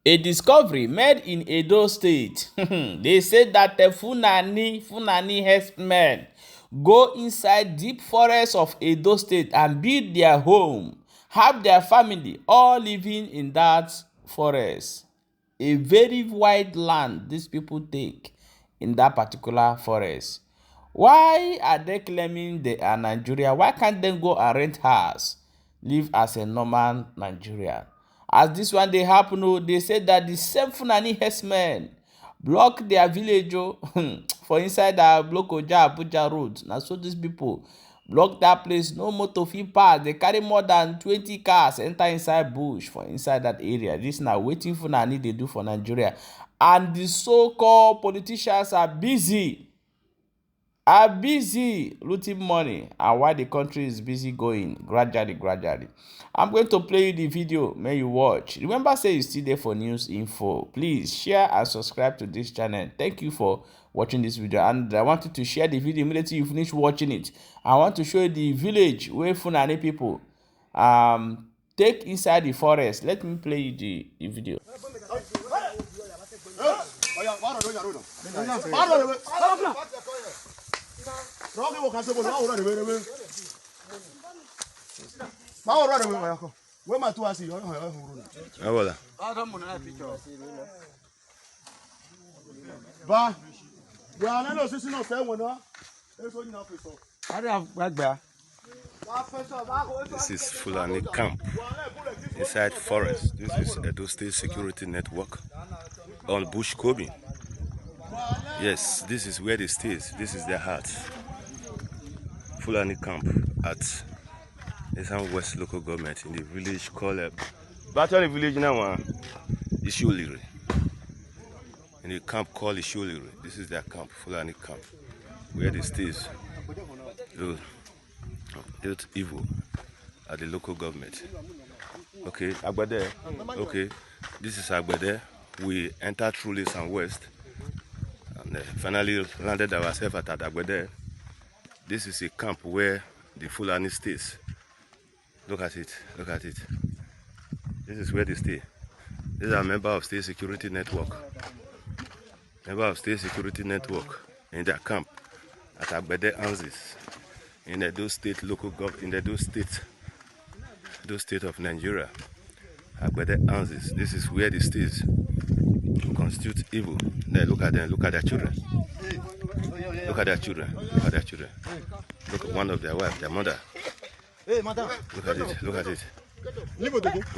A discovery made in Edo State. They said that the Fulani Heřdsmán go inside deep forests of Edo State and build their home, have their family all living in that forest. A very wide land these people take in that particular forest. Why are they claiming they are Nigeria? Why can't they go and rent house, live as a normal Nigerian? As this one they happen, they said that the same Fulani Heřdsmán block their village for inside the block Oja Abuja road. Now so these people block that place, no motor fit pass. They carry more than 20 cars enter inside bush for inside that area. This now waiting for Fulani they do for Nigeria. And the so-called politicians are busy looting money, and why the country is busy going gradually. I'm going to play you the video, may you watch. Remember, say you still there for news info. Please share and subscribe to this channel. Thank you for watching this video, and I want you to share the video immediately you finish watching it. I want to show you the village where Fulani people take inside the forest. Let me play you the video. This is Fulani camp inside forest. This is Edo State Security Network on bush combing. Yes, this is where they stay. This is their heart. Fulani camp at ESSN West local government in the village called Battery village now Ishuliri. In the camp called Ishuliri. This is their camp, Fulani camp, where they stay. Youth evil at the local government. Okay, Agbede. Okay, this is Agbede. We entered through ESSN West and finally landed ourselves at Agbede. This is a camp where the Fulani stays. Look at it. Look at it. This is where they stay. This is a member of State Security Network. Member of State Security Network in their camp at Agbede Anzis in Edo State local government, in Edo State of Nigeria. Agbede Anzis. This is where they stays. Constitute evil. There, look at them. Look at their children. Look at their children. Look at their children. Look at one of their wife, their mother. Look at it. Look at it. Look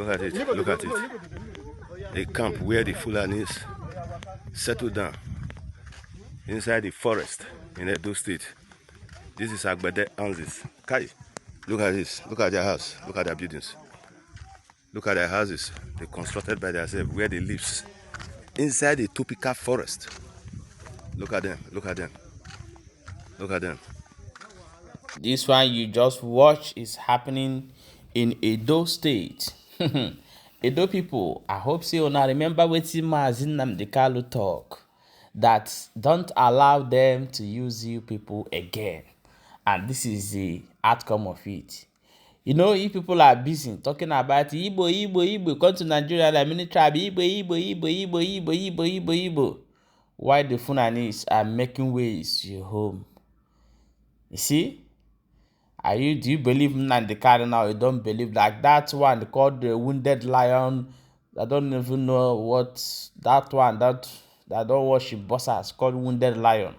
at it. Look at it. A camp where the Fulanis settle down inside the forest in Edo State. This is Agbede Anzis. Kai, look at this. Look at their house. Look at their buildings. Look at their houses. They constructed by themselves where they live inside the tropical forest. Look at them. Look at them. Look at them. This one you just watch is happening in Edo State. Edo people, I hope so now remember wetin Maazị Nnamdi Kanu talk, that don't allow them to use you people again. And this is the outcome of it. You know, if people are busy talking about Igbo, come to Nigeria, like many tribe, Igbo. Why the Fulanis are making ways to your home? You see? Do you believe Nnamdi Kanu now? You don't believe like that one called the wounded lion. I don't even know what that one that don't worship bosses called wounded lion.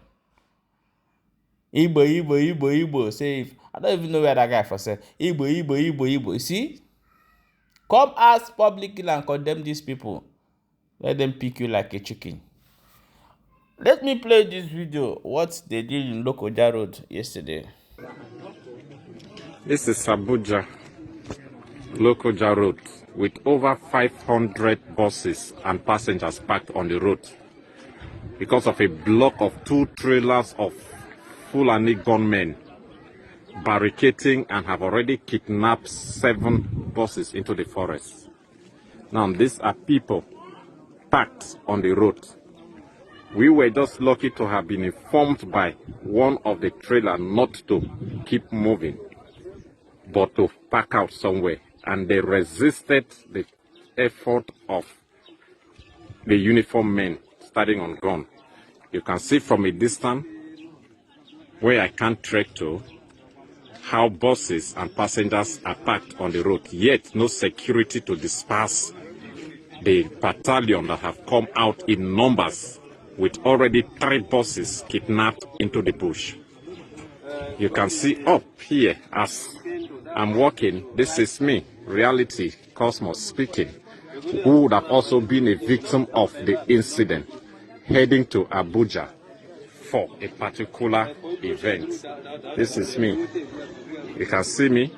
Igbo. Say, I don't even know where that guy for say. Igbo. You see? Come ask publicly and condemn these people. Let them pick you like a chicken. Let me play this video, what they did in Lokoja Road yesterday. This is Abuja, Lokoja Road, with over 500 buses and passengers parked on the road because of a block of 2 trailers of Fulani gunmen barricading and have already kidnapped 7 buses into the forest. Now, these are people parked on the road. We were just lucky to have been informed by one of the trailer not to keep moving, but to park out somewhere. And they resisted the effort of the uniformed men standing on gun. You can see from a distance where I can't trek to how buses and passengers are packed on the road, yet no security to disperse the battalion that have come out in numbers with already 3 buses kidnapped into the bush. You can see up here as I'm walking, this is me, reality, Cosmos speaking, who would have also been a victim of the incident, heading to Abuja for a particular event. This is me. You can see me.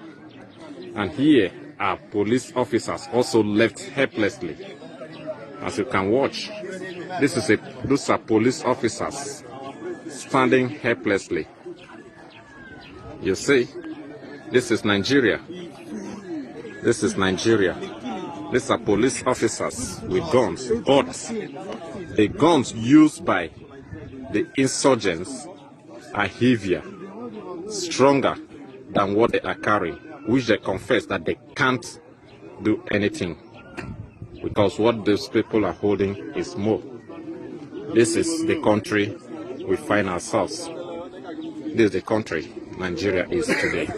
And here are police officers also left helplessly. As you can watch, those are police officers standing helplessly. You see, this is Nigeria. This is Nigeria. These are police officers with guns, but the guns used by the insurgents are heavier, stronger than what they are carrying, which they confess that they can't do anything because what those people are holding is more. This is the country we find ourselves. This is the country Nigeria is today.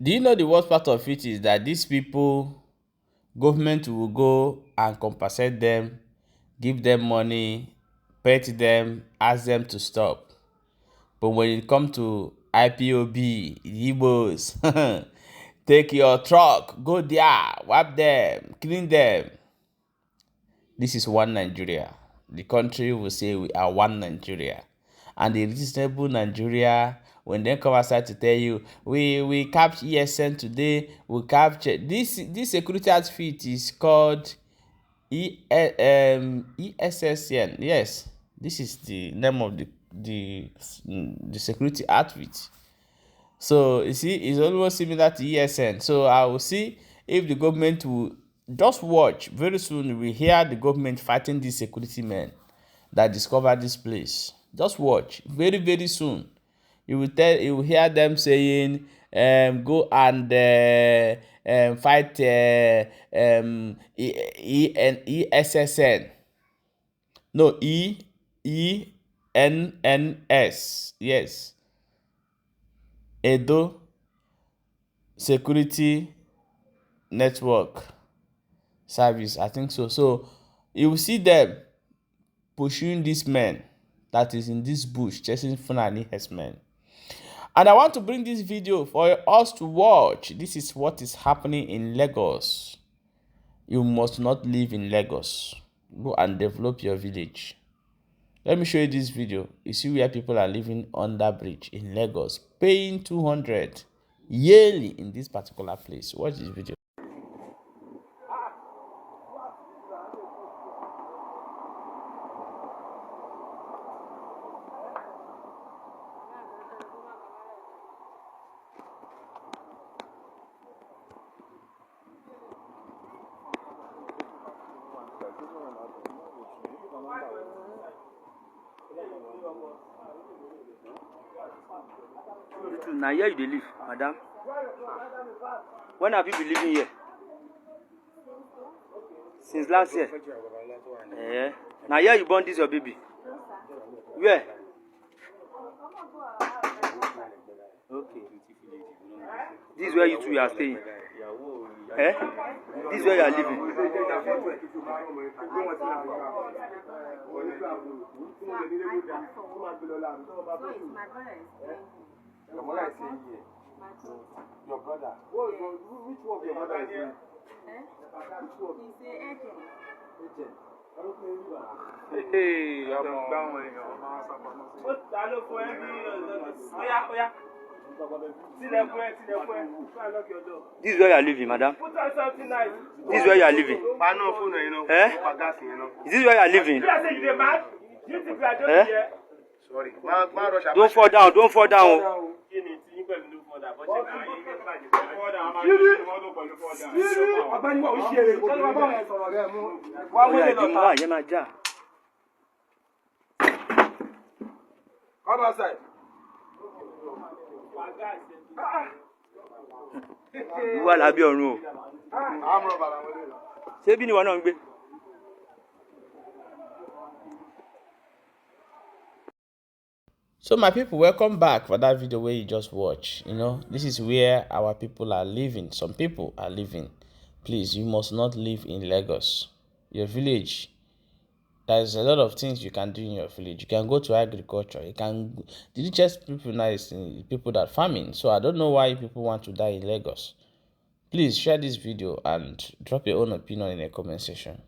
Do you know the worst part of it is that these people, government will go and compensate them, give them money, pay to them, ask them to stop. But when it comes to IPOB, Igbos, take your truck, go there, wipe them, clean them. This is one Nigeria. The country will say we are one Nigeria. And the reasonable Nigeria, when they come outside to tell you, we capture ESSN today, we capture this security outfit is called ESSN. Yes, this is the name of the security outfit. So you see, it's almost similar to ESSN. So I will see if the government will just watch. Very soon we hear the government fighting these security men that discovered this place. Just watch. Very, very soon. You will hear them saying, go and fight ESSN. No, ESSN. Yes. Edo Security Network Service. I think so. So you will see them pursuing this man that is in this bush chasing Fulani Heřdsmán. And I want to bring this video for us to watch. This is what is happening in Lagos. You must not live in Lagos. Go and develop your village. Let me show you this video. You see where people are living under bridge in Lagos, paying 200 yearly in this particular place. Watch this video. Now here you dey live, madam. When have you been living here? Since last year. Yeah. Now here you born this your baby. Where? Okay. This is where you two are staying. Eh? This is where you are living. Your mother is staying here. Your brother. Which one of your brother is doing? Which one? Agent. Hey, I'm down with you. What? I look for any. Oh yeah. This is where you are living, madam. This is where you are living. Eh? Is this where you are living? Eh? Sorry. Don't fall down. Don't fall down. Come outside. Wà lábẹ́ ọ̀run o. Ṣé bí ni wọ́n náà ń gbé? So my people, welcome back for that video where you just watch. You know, this is where our people are living. Some people are living. Please, you must not live in Lagos. Your village, there's a lot of things you can do in your village. You can go to agriculture. You can. The richest people now is people that farming. So I don't know why people want to die in Lagos. Please share this video and drop your own opinion in the comment section.